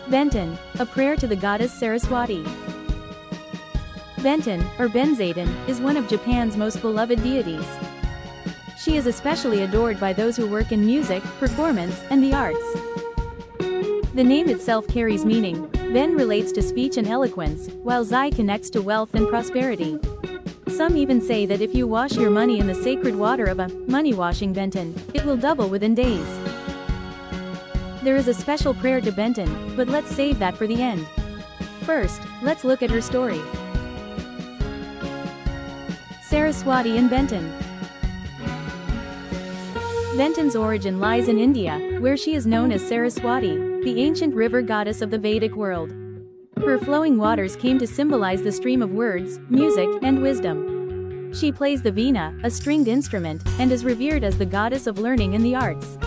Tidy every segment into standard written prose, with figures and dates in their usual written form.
Benten, a prayer to the goddess Saraswati. Benten, or Benzaden, is one of Japan's most beloved deities. She is especially adored by those who work in music, performance, and the arts. The name itself carries meaning. Ben relates to speech and eloquence, while Zai connects to wealth and prosperity. Some even say that if you wash your money in the sacred water of a money-washing Benten, it will double within days. There is a special prayer to Benten, but let's save that for the end. First, let's look at her story. Saraswati and Benten. Benten's origin lies in India, where she is known as Saraswati, the ancient river goddess of the Vedic world. Her flowing waters came to symbolize the stream of words, music, and wisdom. She plays the veena, a stringed instrument, and is revered as the goddess of learning and the arts.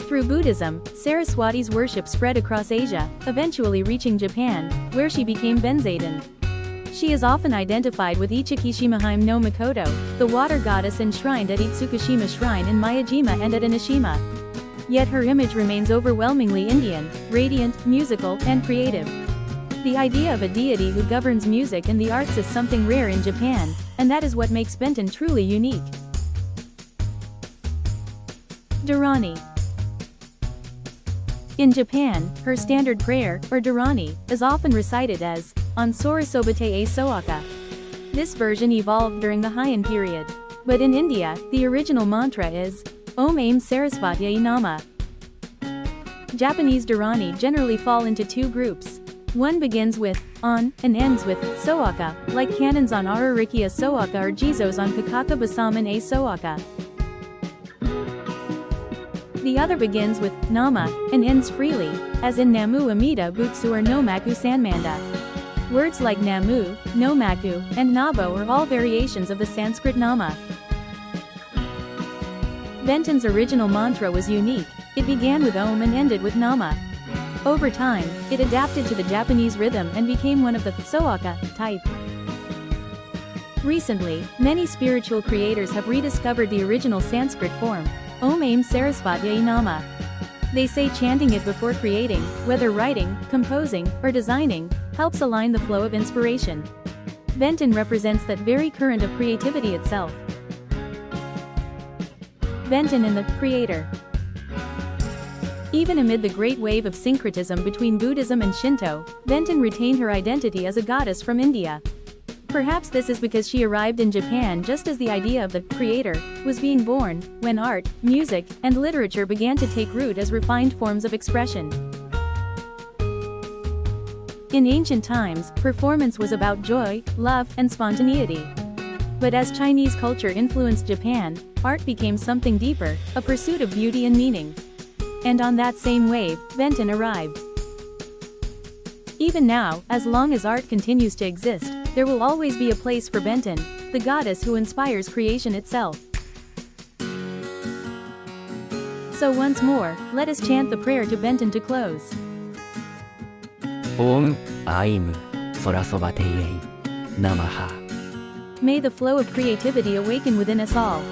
Through Buddhism, Saraswati's worship spread across Asia, eventually reaching Japan, where she became Benzaden. She is often identified with Ichikishima no Mikoto, the water goddess enshrined at Itsukushima Shrine in Miyajima and at Enoshima. Yet her image remains overwhelmingly Indian, radiant, musical, and creative. The idea of a deity who governs music and the arts is something rare in Japan, and that is what makes Benten truly unique. Dharani. In Japan, her standard prayer, or dharani, is often recited as, on Saraswati e Soaka. This version evolved during the Heian period. But in India, the original mantra is, Om Aim Saraswati Nama. Japanese dharani generally fall into two groups. One begins with, on, and ends with, soaka, like canons on Ararikia Soaka or Jizos on Kakaka Basaman e Soaka. The other begins with, nama, and ends freely, as in Namu Amida Butsu or Nomaku Sanmanda. Words like Namu, Nomaku, and Nabo are all variations of the Sanskrit nama. Benten's original mantra was unique. It began with Om and ended with Nama. Over time, it adapted to the Japanese rhythm and became one of the Soaka type. Recently, many spiritual creators have rediscovered the original Sanskrit form, Om Aim Saraswati Nama. They say chanting it before creating, whether writing, composing, or designing, helps align the flow of inspiration. Benten represents that very current of creativity itself. Benten and the Creator. Even amid the great wave of syncretism between Buddhism and Shinto, Benten retained her identity as a goddess from India. Perhaps this is because she arrived in Japan just as the idea of the Creator was being born, when art, music, and literature began to take root as refined forms of expression. In ancient times, performance was about joy, love, and spontaneity. But as Chinese culture influenced Japan, art became something deeper, a pursuit of beauty and meaning. And on that same wave, Benten arrived. Even now, as long as art continues to exist, there will always be a place for Benten, the goddess who inspires creation itself. So once more, let us chant the prayer to Benten to close. Om Aim Saraswati Namaha. May the flow of creativity awaken within us all.